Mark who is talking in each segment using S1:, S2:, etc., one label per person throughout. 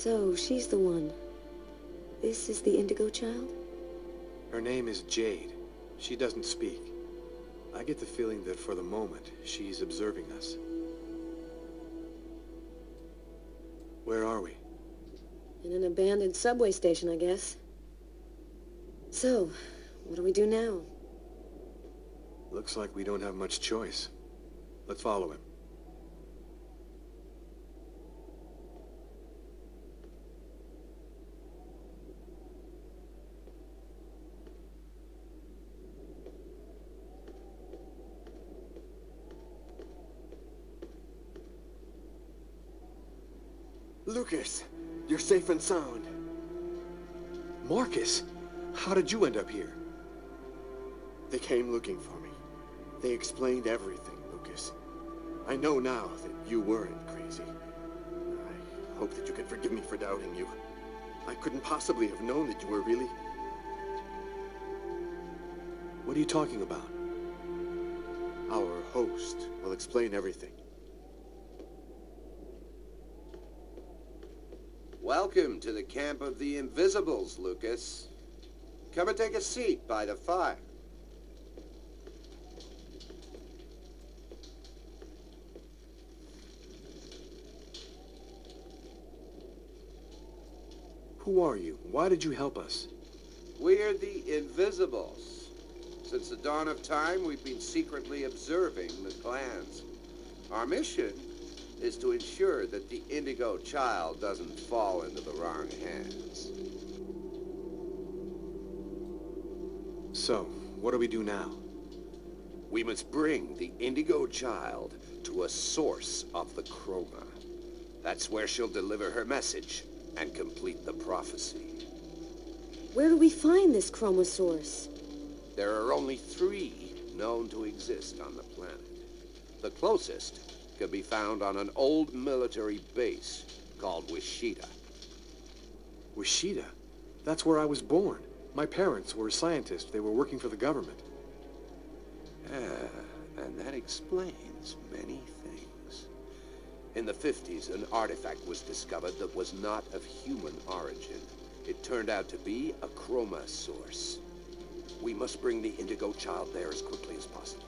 S1: So, she's the one. This is the Indigo Child?
S2: Her name is Jade. She doesn't speak. I get the feeling that for the moment, she's observing us. Where are we?
S1: In an abandoned subway station, I guess. So, what do we do now?
S2: Looks like we don't have much choice. Let's follow him.
S3: Lucas, you're safe and sound.
S2: Marcus! How did you end up here?
S3: They came looking for me. They explained everything, Lucas. I know now that you weren't crazy. I hope that you can forgive me for doubting you. I couldn't possibly have known that you were really...
S2: What are you talking about?
S3: Our host will explain everything.
S4: Welcome to the camp of the Invisibles, Lucas. Come and take a seat by the fire.
S2: Who are you? Why did you help us?
S4: We're the Invisibles. Since the dawn of time, we've been secretly observing the clans. Our mission is to ensure that the Indigo Child doesn't fall into the wrong hands.
S2: So, what do we do now?
S4: We must bring the Indigo Child to a source of the chroma. That's where she'll deliver her message and complete the prophecy.
S1: Where do we find this chroma source?
S4: There are only 3 known to exist on the planet. The closest can be found on an old military base called Wichita.
S2: Wichita? That's where I was born. My parents were scientists. They were working for the government.
S4: And that explains many things. In the 50s, an artifact was discovered that was not of human origin. It turned out to be a chroma source. We must bring the Indigo Child there as quickly as possible,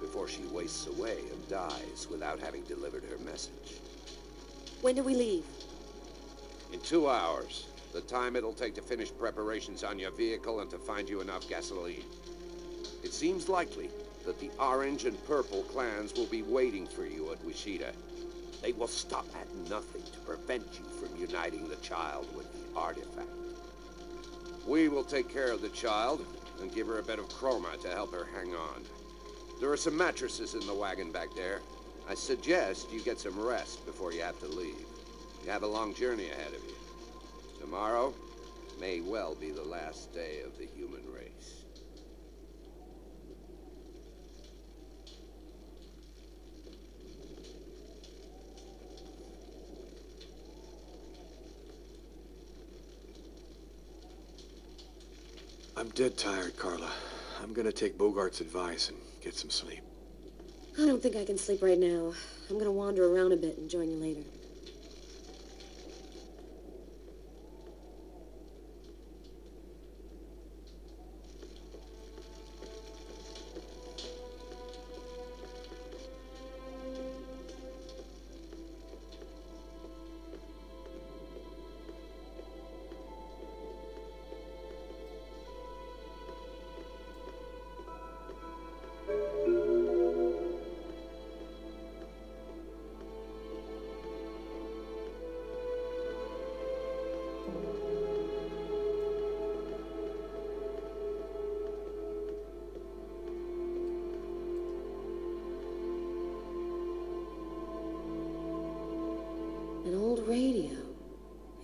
S4: before she wastes away and dies without having delivered her message.
S1: When do we leave?
S4: In 2 hours. The time it'll take to finish preparations on your vehicle and to find you enough gasoline. It seems likely that the Orange and Purple clans will be waiting for you at Wichita. They will stop at nothing to prevent you from uniting the child with the artifact. We will take care of the child and give her a bit of chroma to help her hang on. There are some mattresses in the wagon back there. I suggest you get some rest before you have to leave. You have a long journey ahead of you. Tomorrow may well be the last day of the human race.
S2: I'm dead tired, Carla. I'm gonna take Bogart's advice and get some sleep.
S1: I don't think I can sleep right now. I'm gonna wander around a bit and join you later. An old radio.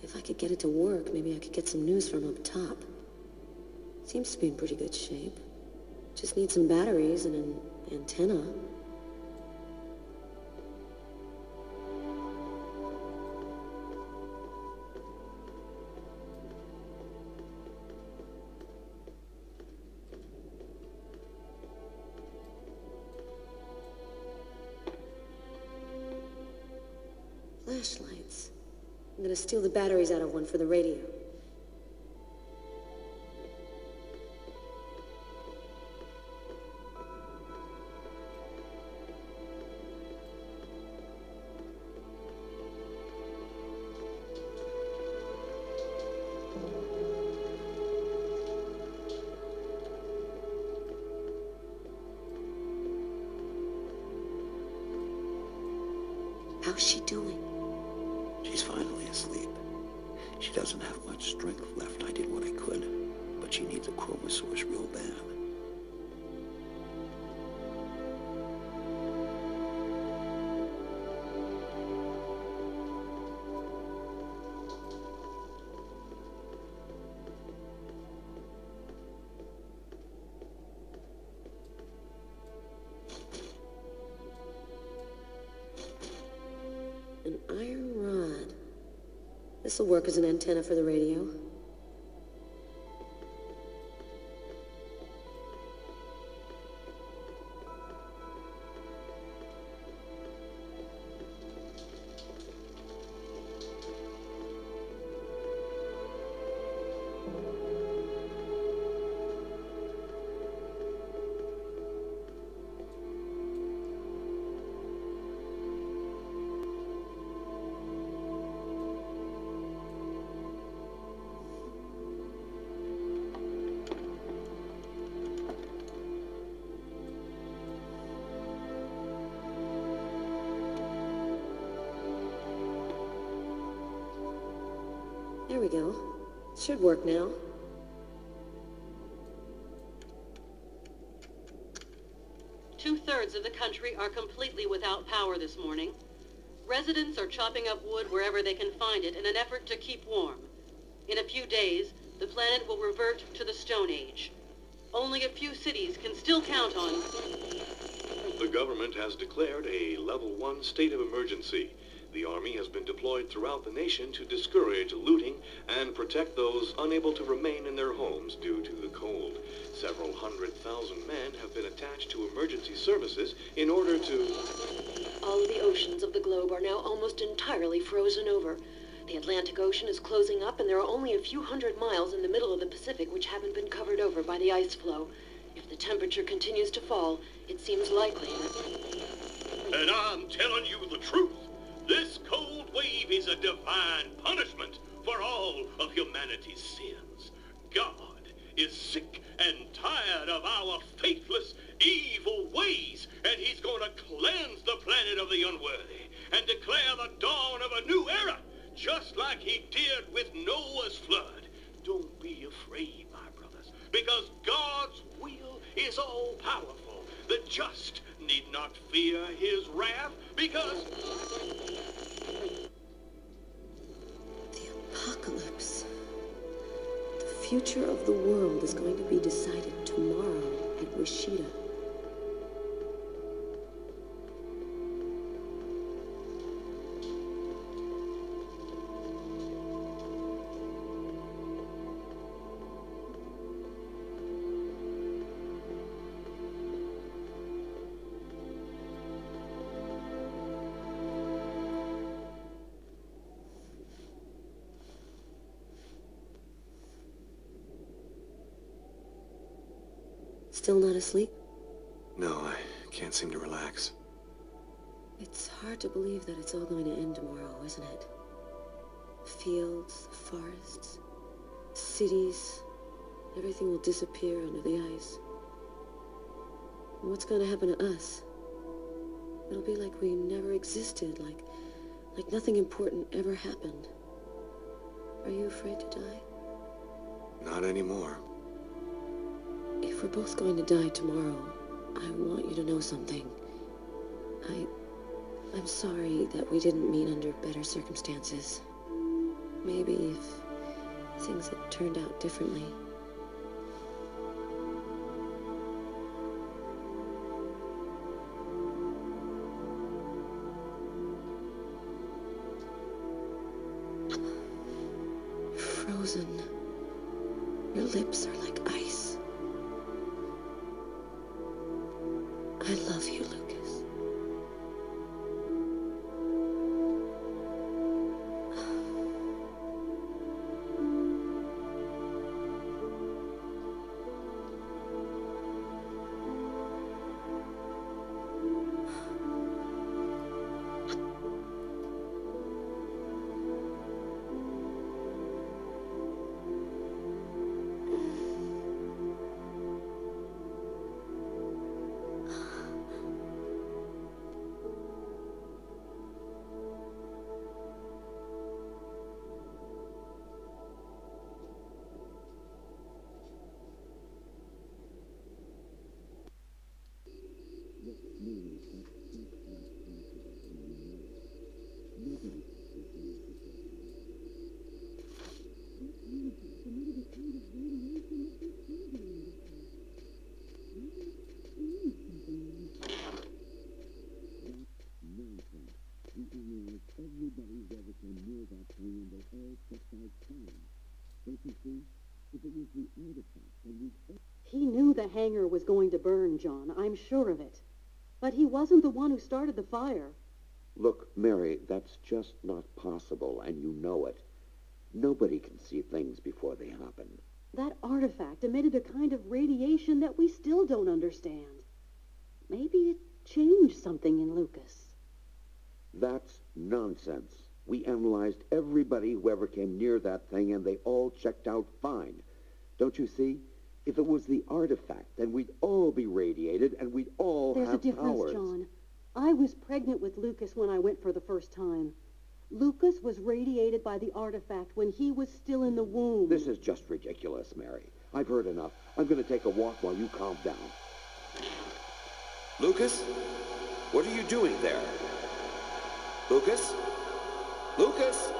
S1: If I could get it to work, maybe I could get some news from up top. Seems to be in pretty good shape. Just need some batteries and an antenna. Flashlights. I'm gonna steal the batteries out of one for the radio. How's she doing?
S5: She's finally asleep. She doesn't have much strength left. I did what I could, but she needs a chroma source real bad.
S1: An iron rod. This'll work as an antenna for the radio. There we go. Should work now.
S6: Two-thirds of the country are completely without power this morning. Residents are chopping up wood wherever they can find it in an effort to keep warm. In a few days, the planet will revert to the Stone Age. Only a few cities can still count on...
S7: The government has declared a level 1 state of emergency. The Army has been deployed throughout the nation to discourage looting and protect those unable to remain in their homes due to the cold. Several 100,000 men have been attached to emergency services in order to...
S8: All of the oceans of the globe are now almost entirely frozen over. The Atlantic Ocean is closing up, and there are only a few hundred miles in the middle of the Pacific which haven't been covered over by the ice flow. If the temperature continues to fall, it seems likely that...
S7: And I'm telling you the truth. This cold wave is a divine punishment for all of humanity's sins. God is sick and tired of our faithless, evil ways, and he's going to cleanse the planet of the unworthy and declare the dawn of a new era, just like he did with Noah's flood. Don't be afraid, my brothers, because God's will is all-powerful. The just need not fear his wrath, because...
S1: The apocalypse. The future of the world is going to be decided tomorrow at Wishida. Still not asleep?
S2: No, I can't seem to relax.
S1: It's hard to believe that it's all going to end tomorrow, isn't it? The fields, the forests, the cities, everything will disappear under the ice. And what's going to happen to us? It'll be like we never existed, like nothing important ever happened. Are you afraid to die?
S2: Not anymore.
S1: If we're both going to die tomorrow, I want you to know something. I'm sorry that we didn't meet under better circumstances. Maybe if things had turned out differently. You're frozen. Your lips are like ice. I love you, Lucas.
S6: He knew the hangar was going to burn, John. I'm sure of it. But he wasn't the one who started the fire.
S5: Look, Mary, that's just not possible, and you know it. Nobody can see things before they happen.
S6: That artifact emitted a kind of radiation that we still don't understand. Maybe it changed something in Lucas.
S5: That's nonsense. We analyzed everybody who ever came near that thing, and they all checked out fine. Don't you see? If it was the artifact, then we'd all be radiated, and we'd all have powers.
S6: There's a difference, John. I was pregnant with Lucas when I went for the first time. Lucas was radiated by the artifact when he was still in the womb.
S5: This is just ridiculous, Mary. I've heard enough. I'm going to take a walk while you calm down.
S4: Lucas? What are you doing there? Lucas? Lucas?